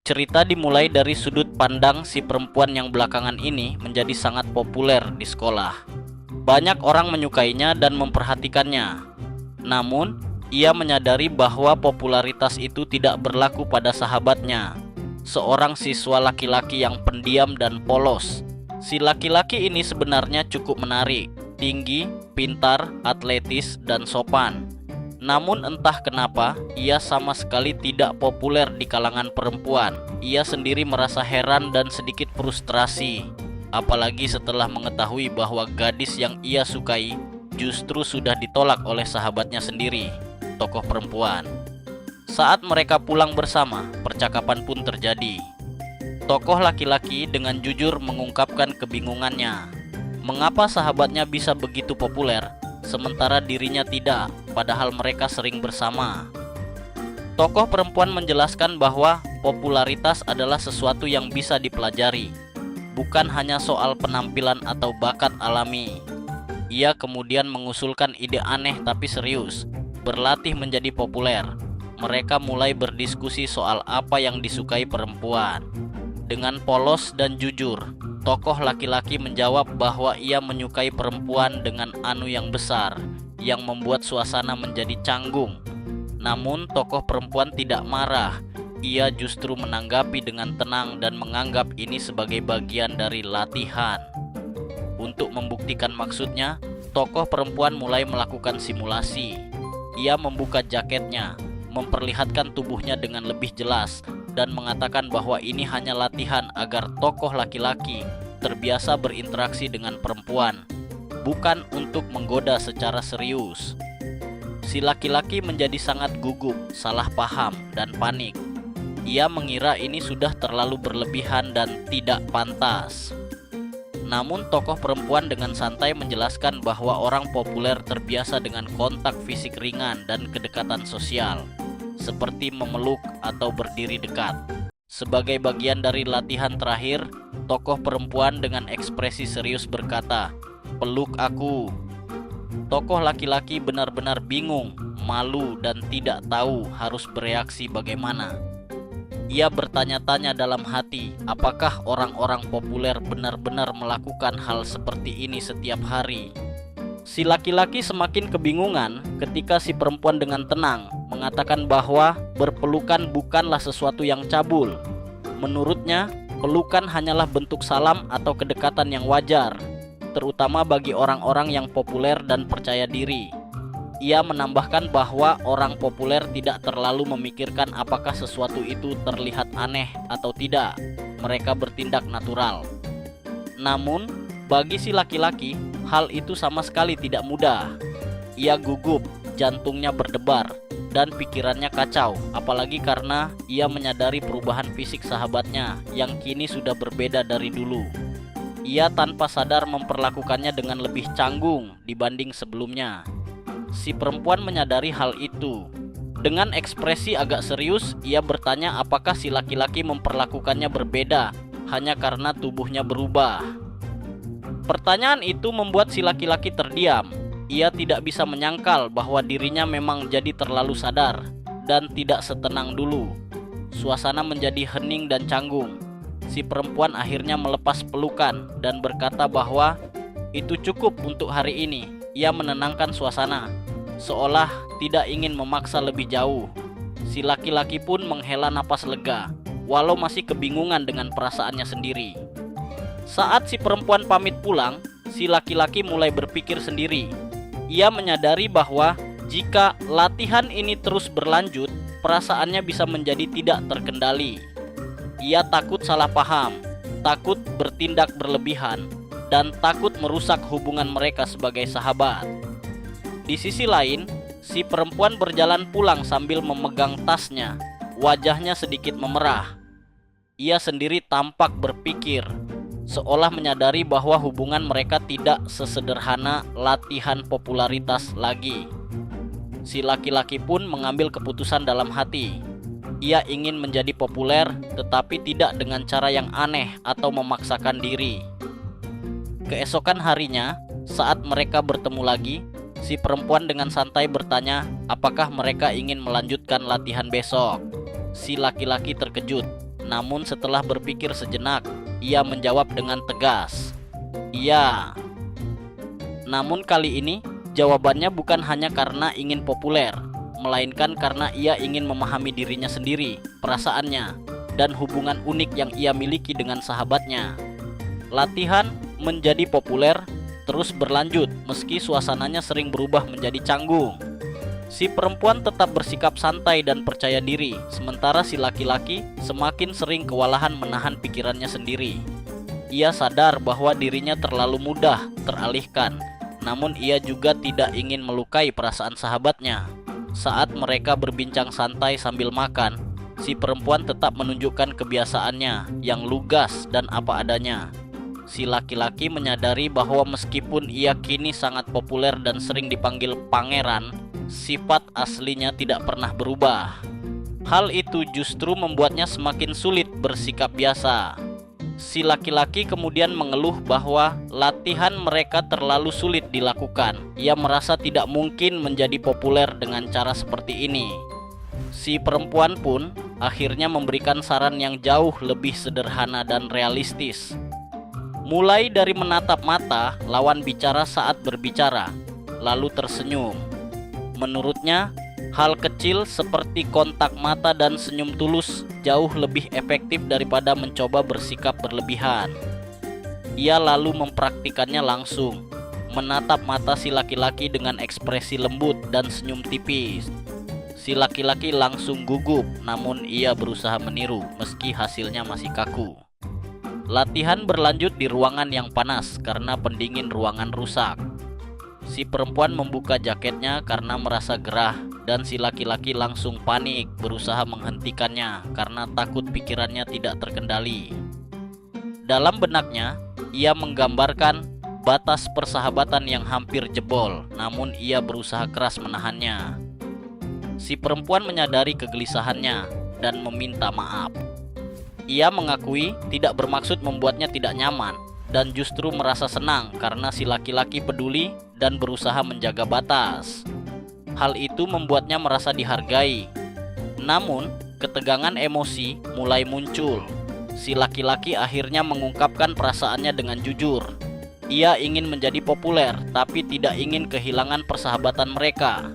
Cerita dimulai dari sudut pandang si perempuan yang belakangan ini menjadi sangat populer di sekolah. Banyak orang menyukainya dan memperhatikannya. Namun, ia menyadari bahwa popularitas itu tidak berlaku pada sahabatnya, seorang siswa laki-laki yang pendiam dan polos. Si laki-laki ini sebenarnya cukup menarik, tinggi, pintar, atletis, dan sopan. Namun entah kenapa, ia sama sekali tidak populer di kalangan perempuan. Ia sendiri merasa heran dan sedikit frustrasi, apalagi setelah mengetahui bahwa gadis yang ia sukai justru sudah ditolak oleh sahabatnya sendiri, tokoh perempuan. Saat mereka pulang bersama, percakapan pun terjadi. Tokoh laki-laki dengan jujur mengungkapkan kebingungannya. Mengapa sahabatnya bisa begitu populer, sementara dirinya tidak, padahal mereka sering bersama. Tokoh perempuan menjelaskan bahwa popularitas adalah sesuatu yang bisa dipelajari, bukan hanya soal penampilan atau bakat alami. Ia kemudian mengusulkan ide aneh tapi serius, berlatih menjadi populer. Mereka mulai berdiskusi soal apa yang disukai perempuan. Dengan polos dan jujur, tokoh laki-laki menjawab bahwa ia menyukai perempuan dengan anu yang besar, yang membuat suasana menjadi canggung. Namun tokoh perempuan tidak marah. Ia justru menanggapi dengan tenang dan menganggap ini sebagai bagian dari latihan. Untuk membuktikan maksudnya, tokoh perempuan mulai melakukan simulasi. Ia membuka jaketnya, memperlihatkan tubuhnya dengan lebih jelas, dan mengatakan bahwa ini hanya latihan agar tokoh laki-laki terbiasa berinteraksi dengan perempuan, bukan untuk menggoda secara serius. Si laki-laki menjadi sangat gugup, salah paham, dan panik. Ia mengira ini sudah terlalu berlebihan dan tidak pantas. Namun tokoh perempuan dengan santai menjelaskan bahwa orang populer terbiasa dengan kontak fisik ringan dan kedekatan sosial, seperti memeluk atau berdiri dekat. Sebagai bagian dari latihan terakhir, tokoh perempuan dengan ekspresi serius berkata, "Peluk aku." Tokoh laki-laki benar-benar bingung, malu, dan tidak tahu harus bereaksi bagaimana. Ia bertanya-tanya dalam hati, apakah orang-orang populer benar-benar melakukan hal seperti ini setiap hari? Si laki-laki semakin kebingungan ketika si perempuan dengan tenang mengatakan bahwa berpelukan bukanlah sesuatu yang cabul. Menurutnya, pelukan hanyalah bentuk salam atau kedekatan yang wajar, terutama bagi orang-orang yang populer dan percaya diri. Ia menambahkan bahwa orang populer tidak terlalu memikirkan apakah sesuatu itu terlihat aneh atau tidak. Mereka bertindak natural. Namun, bagi si laki-laki, hal itu sama sekali tidak mudah. Ia gugup, jantungnya berdebar, dan pikirannya kacau, apalagi karena ia menyadari perubahan fisik sahabatnya yang kini sudah berbeda dari dulu. Ia tanpa sadar memperlakukannya dengan lebih canggung dibanding sebelumnya. Si perempuan menyadari hal itu. Dengan ekspresi agak serius, ia bertanya apakah si laki-laki memperlakukannya berbeda hanya karena tubuhnya berubah. Pertanyaan itu membuat si laki-laki terdiam. Ia tidak bisa menyangkal bahwa dirinya memang jadi terlalu sadar dan tidak setenang dulu. Suasana menjadi hening dan canggung. Si perempuan akhirnya melepas pelukan dan berkata bahwa itu cukup untuk hari ini. Ia menenangkan suasana, seolah tidak ingin memaksa lebih jauh. Si laki-laki pun menghela napas lega, walau masih kebingungan dengan perasaannya sendiri. Saat si perempuan pamit pulang, si laki-laki mulai berpikir sendiri. Ia menyadari bahwa jika latihan ini terus berlanjut, perasaannya bisa menjadi tidak terkendali. Ia takut salah paham, takut bertindak berlebihan, dan takut merusak hubungan mereka sebagai sahabat. Di sisi lain, si perempuan berjalan pulang sambil memegang tasnya. Wajahnya sedikit memerah. Ia sendiri tampak berpikir, seolah menyadari bahwa hubungan mereka tidak sesederhana latihan popularitas lagi. Si laki-laki pun mengambil keputusan dalam hati. Ia ingin menjadi populer, tetapi tidak dengan cara yang aneh atau memaksakan diri. Keesokan harinya, saat mereka bertemu lagi, si perempuan dengan santai bertanya apakah mereka ingin melanjutkan latihan besok. Si laki-laki terkejut, Namun setelah berpikir sejenak, ia menjawab dengan tegas, "Iya." Namun kali ini jawabannya bukan hanya karena ingin populer, melainkan karena ia ingin memahami dirinya sendiri, perasaannya, dan hubungan unik yang ia miliki dengan sahabatnya. Latihan menjadi populer terus berlanjut meski suasananya sering berubah menjadi canggung. Si perempuan tetap bersikap santai dan percaya diri, sementara si laki-laki semakin sering kewalahan menahan pikirannya sendiri. Ia sadar bahwa dirinya terlalu mudah teralihkan, namun ia juga tidak ingin melukai perasaan sahabatnya. Saat mereka berbincang santai sambil makan, si perempuan tetap menunjukkan kebiasaannya yang lugas dan apa adanya. Si laki-laki menyadari bahwa meskipun ia kini sangat populer dan sering dipanggil pangeran, sifat aslinya tidak pernah berubah. Hal itu justru membuatnya semakin sulit bersikap biasa. Si laki-laki kemudian mengeluh bahwa latihan mereka terlalu sulit dilakukan. Ia merasa tidak mungkin menjadi populer dengan cara seperti ini. Si perempuan pun akhirnya memberikan saran yang jauh lebih sederhana dan realistis. Mulai dari menatap mata lawan bicara saat berbicara, lalu tersenyum. Menurutnya, hal kecil seperti kontak mata dan senyum tulus jauh lebih efektif daripada mencoba bersikap berlebihan. Ia lalu mempraktikannya langsung, menatap mata si laki-laki dengan ekspresi lembut dan senyum tipis. Si laki-laki langsung gugup, namun ia berusaha meniru meski hasilnya masih kaku. Latihan berlanjut di ruangan yang panas karena pendingin ruangan rusak. Si perempuan membuka jaketnya karena merasa gerah, dan si laki-laki langsung panik berusaha menghentikannya karena takut pikirannya tidak terkendali. Dalam benaknya, ia menggambarkan batas persahabatan yang hampir jebol, namun ia berusaha keras menahannya. Si perempuan menyadari kegelisahannya dan meminta maaf. Ia mengakui tidak bermaksud membuatnya tidak nyaman, dan justru merasa senang karena si laki-laki peduli dan berusaha menjaga batas. Hal itu membuatnya merasa dihargai. Namun, ketegangan emosi mulai muncul. Si laki-laki akhirnya mengungkapkan perasaannya dengan jujur. Ia ingin menjadi populer, tapi tidak ingin kehilangan persahabatan mereka.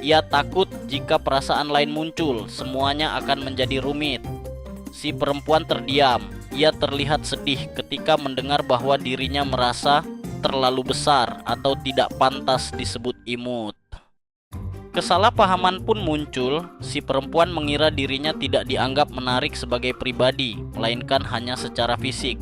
Ia takut jika perasaan lain muncul, semuanya akan menjadi rumit. Si perempuan terdiam. Ia terlihat sedih ketika mendengar bahwa dirinya merasa terlalu besar atau tidak pantas disebut imut. Kesalahpahaman pun muncul. Si perempuan mengira dirinya tidak dianggap menarik sebagai pribadi, melainkan hanya secara fisik.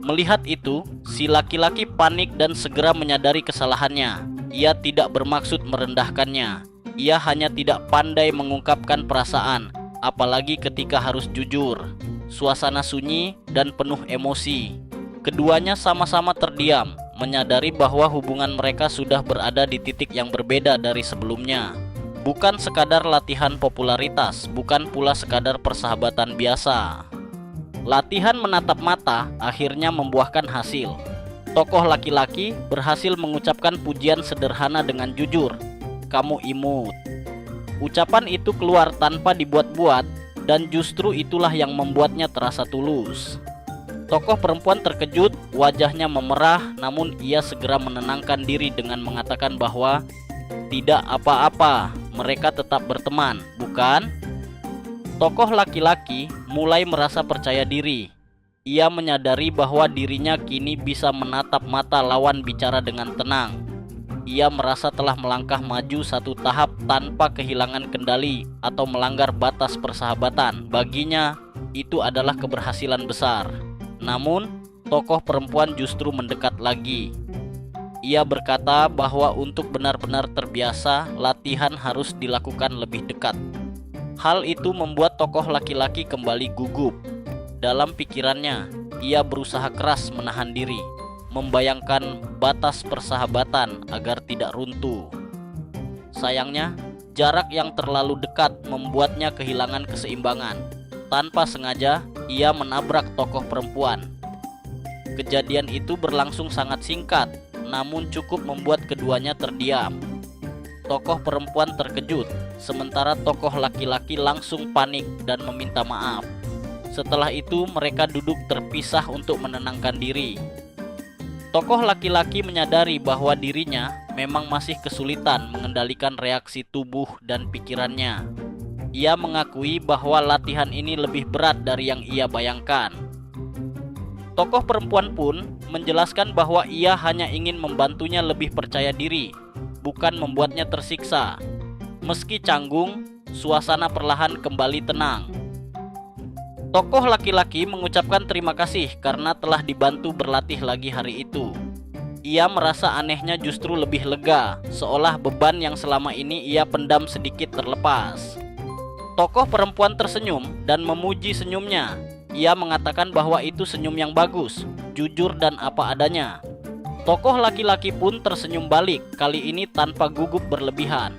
Melihat itu, si laki-laki panik dan segera menyadari kesalahannya. Ia tidak bermaksud merendahkannya. Ia hanya tidak pandai mengungkapkan perasaan, apalagi ketika harus jujur. Suasana sunyi dan penuh emosi. Keduanya sama-sama terdiam, menyadari bahwa hubungan mereka sudah berada di titik yang berbeda dari sebelumnya. Bukan sekadar latihan popularitas, bukan pula sekadar persahabatan biasa. Latihan menatap mata akhirnya membuahkan hasil. Tokoh laki-laki berhasil mengucapkan pujian sederhana dengan jujur, "Kamu imut." Ucapan itu keluar tanpa dibuat-buat, dan justru itulah yang membuatnya terasa tulus. Tokoh perempuan terkejut, wajahnya memerah, namun ia segera menenangkan diri dengan mengatakan bahwa tidak apa-apa, mereka tetap berteman, bukan? Tokoh laki-laki mulai merasa percaya diri. Ia menyadari bahwa dirinya kini bisa menatap mata lawan bicara dengan tenang. Ia merasa telah melangkah maju satu tahap tanpa kehilangan kendali atau melanggar batas persahabatan. Baginya, itu adalah keberhasilan besar. Namun, tokoh perempuan justru mendekat lagi. Ia berkata bahwa untuk benar-benar terbiasa, latihan harus dilakukan lebih dekat. Hal itu membuat tokoh laki-laki kembali gugup. Dalam pikirannya, ia berusaha keras menahan diri, membayangkan batas persahabatan agar tidak runtuh. Sayangnya, jarak yang terlalu dekat membuatnya kehilangan keseimbangan. Tanpa sengaja, ia menabrak tokoh perempuan. Kejadian itu berlangsung sangat singkat, namun cukup membuat keduanya terdiam. Tokoh perempuan terkejut, sementara tokoh laki-laki langsung panik dan meminta maaf. Setelah itu mereka duduk terpisah untuk menenangkan diri. Tokoh laki-laki menyadari bahwa dirinya memang masih kesulitan mengendalikan reaksi tubuh dan pikirannya. Ia mengakui bahwa latihan ini lebih berat dari yang ia bayangkan. Tokoh perempuan pun menjelaskan bahwa ia hanya ingin membantunya lebih percaya diri, bukan membuatnya tersiksa. Meski canggung, suasana perlahan kembali tenang. Tokoh laki-laki mengucapkan terima kasih karena telah dibantu berlatih lagi hari itu. Ia merasa anehnya justru lebih lega, seolah beban yang selama ini ia pendam sedikit terlepas. Tokoh perempuan tersenyum dan memuji senyumnya. Ia mengatakan bahwa itu senyum yang bagus, jujur dan apa adanya. Tokoh laki-laki pun tersenyum balik, kali ini tanpa gugup berlebihan.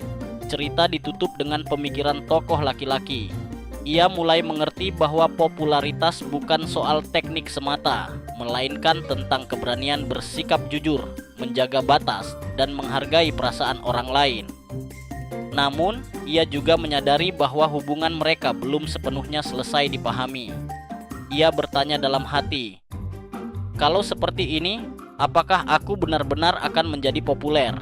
Cerita ditutup dengan pemikiran tokoh laki-laki. Ia mulai mengerti bahwa popularitas bukan soal teknik semata, melainkan tentang keberanian bersikap jujur, menjaga batas, dan menghargai perasaan orang lain. Namun, ia juga menyadari bahwa hubungan mereka belum sepenuhnya selesai dipahami. Ia bertanya dalam hati, "Kalau seperti ini, apakah aku benar-benar akan menjadi populer?"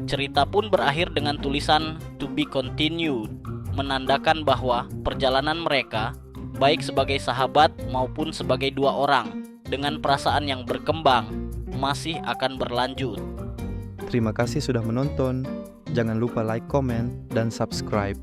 Cerita pun berakhir dengan tulisan "To be continued", menandakan bahwa perjalanan mereka, baik sebagai sahabat maupun sebagai dua orang, dengan perasaan yang berkembang, masih akan berlanjut. Terima kasih sudah menonton. Jangan lupa like, komen, dan subscribe.